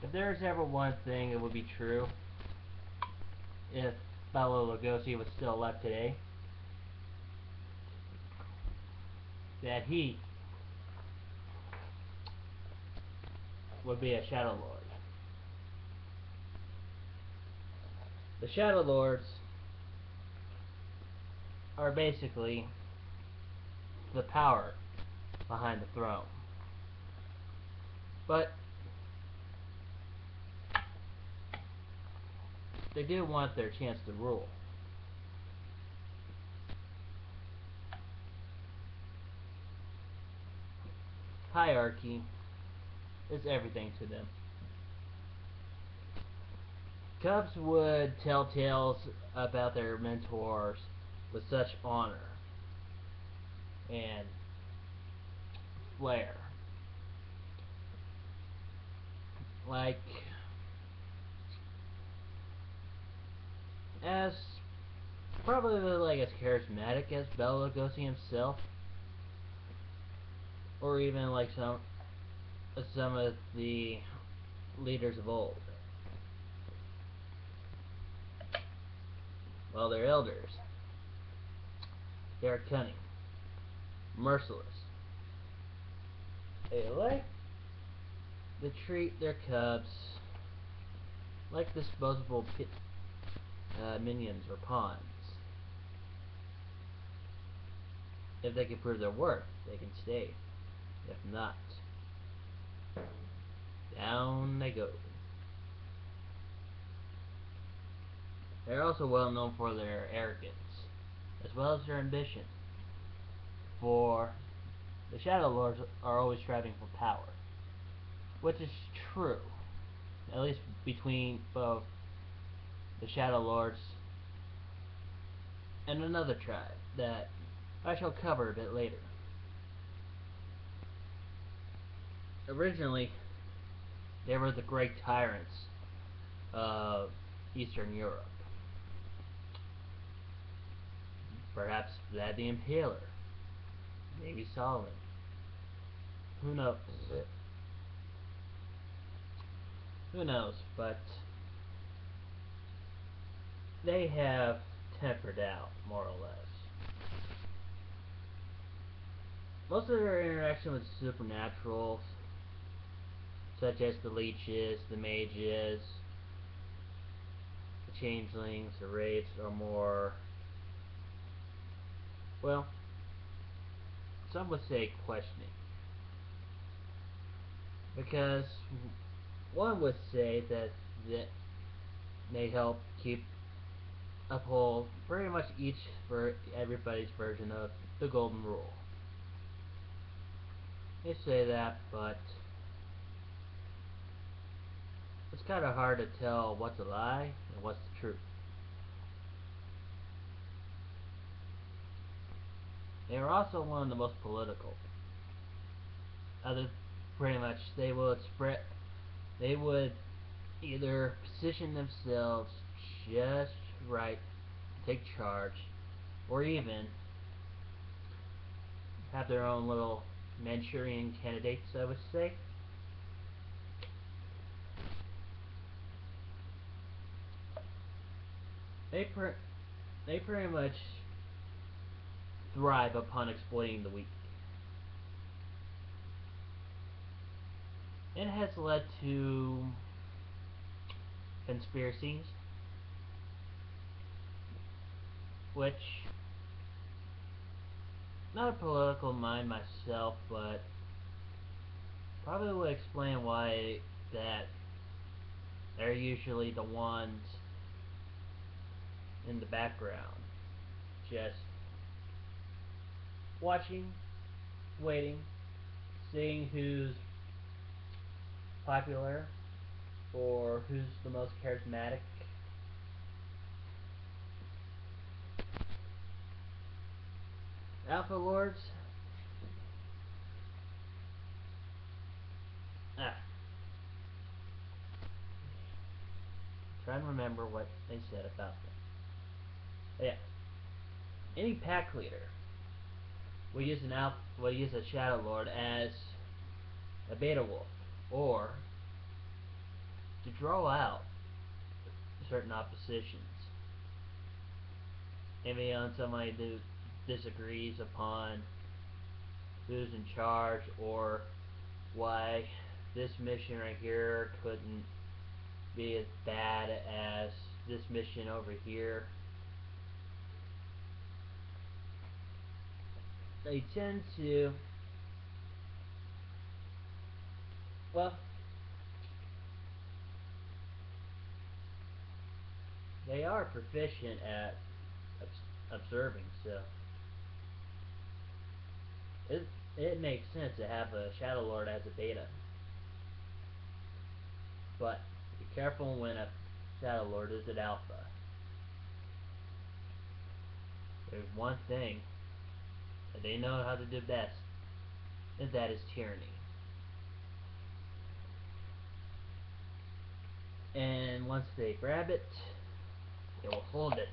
If there's ever one thing that would be true, if Bela Lugosi was still alive today, that he would be a Shadow Lord. The Shadow Lords are basically the power behind the throne. But they do want their chance to rule. Hierarchy is everything to them. Cubs would tell tales about their mentors with such honor and flair. Like, as probably like as charismatic as Bela Lugosi himself, or even like some of the leaders of old. Well, they're elders. They are cunning, merciless. They like to treat their cubs like disposable minions or pawns. If they can prove their worth, they can stay. If not, down they go. They're also well known for their arrogance, as well as their ambition. For the Shadow Lords are always striving for power, which is true, at least between both the Shadow Lords and another tribe that I shall cover a bit later. Originally, they were the great tyrants of Eastern Europe. Perhaps Vlad the Impaler, maybe Solomon. Who knows? Who knows? But they have tempered out, more or less. Most of their interaction with supernaturals, such as the leeches, the mages, the changelings, the wraiths, are more, well, some would say questioning. Because one would say that they help uphold pretty much everybody's version of the golden rule. They say that, but it's kind of hard to tell what's a lie and what's the truth. They are also one of the most political. Pretty much, they would either position themselves just right, take charge, or even have their own little Manchurian candidates, I would say. They pretty much thrive upon exploiting the weak. It has led to conspiracies, which, not a political mind myself, but probably would explain why that they're usually the ones in the background, just watching, waiting, seeing who's popular or who's the most charismatic. Alpha Lords, trying to remember what they said about them. Yeah, any pack leader will use a Shadow Lord as a beta wolf, or to draw out certain oppositions. Maybe on somebody who disagrees upon who's in charge, or why this mission right here couldn't be as bad as this mission over here. They tend to, well, they are proficient at observing, so it it makes sense to have a Shadow Lord as a beta. But be careful when a Shadow Lord is at alpha. There's one thing that they know how to do best, and that is tyranny. And once they grab it, they will hold it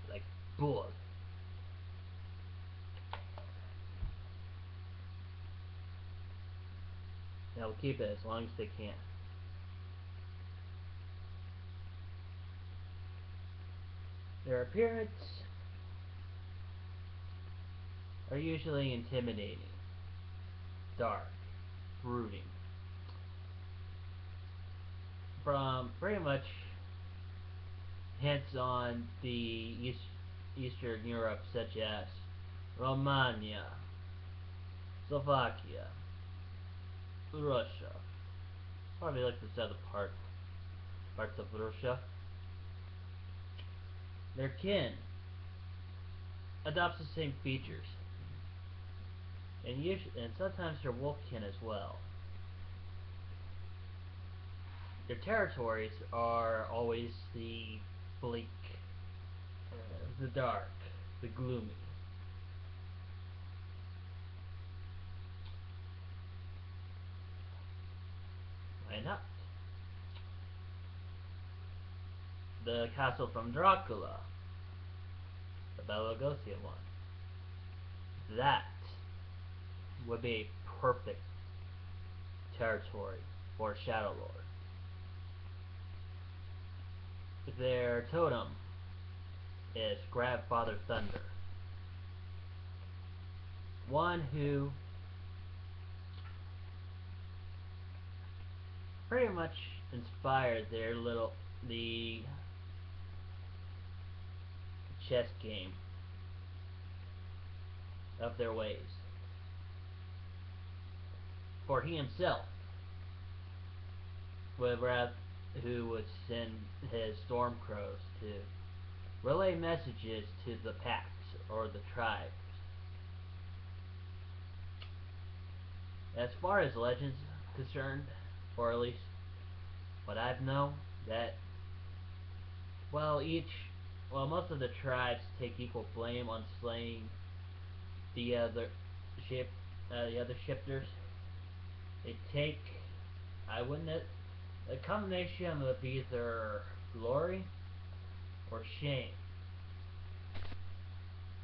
like bull. They'll keep it as long as they can. Their appearance are usually intimidating, dark, brooding. From pretty much hints on the Eastern Europe, such as Romania, Slovakia, Russia. Probably like this other parts of Russia. Their kin adopts the same features, and sometimes their wolf kin as well. Their territories are always the bleak, the dark, the gloomy. Why not? The castle from Dracula, the Bela Lugosi one. That would be a perfect territory for Shadow Lord. Their totem is Grandfather Thunder, one who pretty much inspired the chess game of their ways. For he himself who would send his storm crows to relay messages to the packs or the tribes. As far as legends concerned, or at least what I've known, that most of the tribes take equal blame on slaying the other shifters. They take, I wouldn't, a combination of either glory or shame,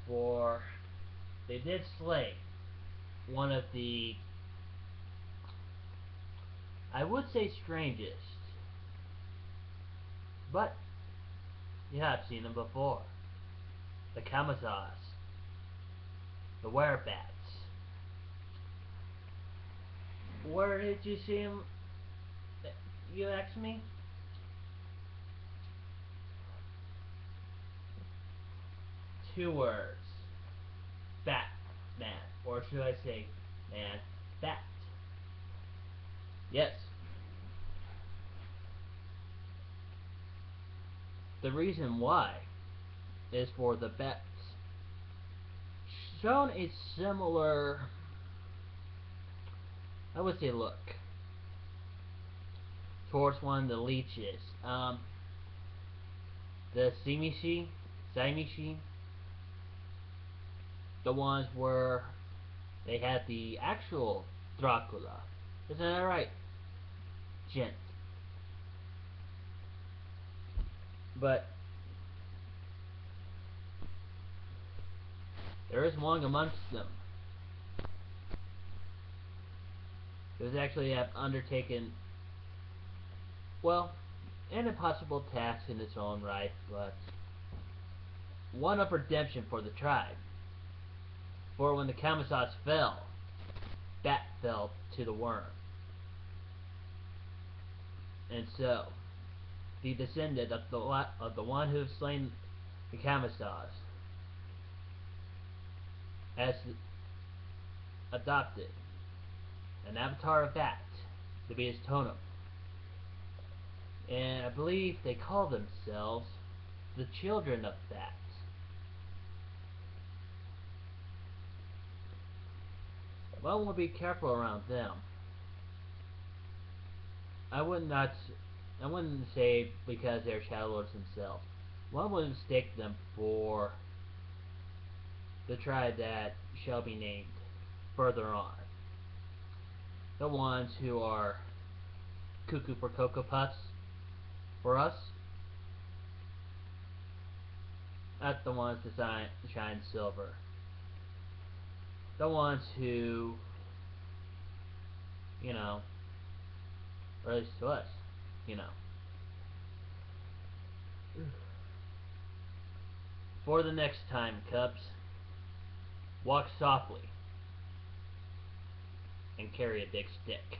for they did slay one of the, I would say, strangest, but yeah, I've seen them before. The Kamazas, the Werebats. Where did you see him? You ask me? Two words. Batman. Or should I say, man, bat. Yes. The reason why is for the bats shown a similar, I would say, look towards one of the leeches. The Saimishi, the ones where they had the actual Dracula. Isn't that right, gent? But there is one amongst them who has actually undertaken Well, an impossible task in its own right, but one of redemption for the tribe. For when the Camisards fell, that fell to the worm. And so, the descendant of the one who has slain the Camisards has adopted an avatar of that to be his totem. And I believe they call themselves the children of that. One will be careful around them. I would not. I wouldn't say because they're Shadow Lords themselves. One would mistake them for the tribe that shall be named further on. The ones who are cuckoo for Cocoa Puffs for us. Not the ones that shine silver. The ones who, you know, or at least to us, you know. For the next time, Cubs, walk softly and carry a big stick.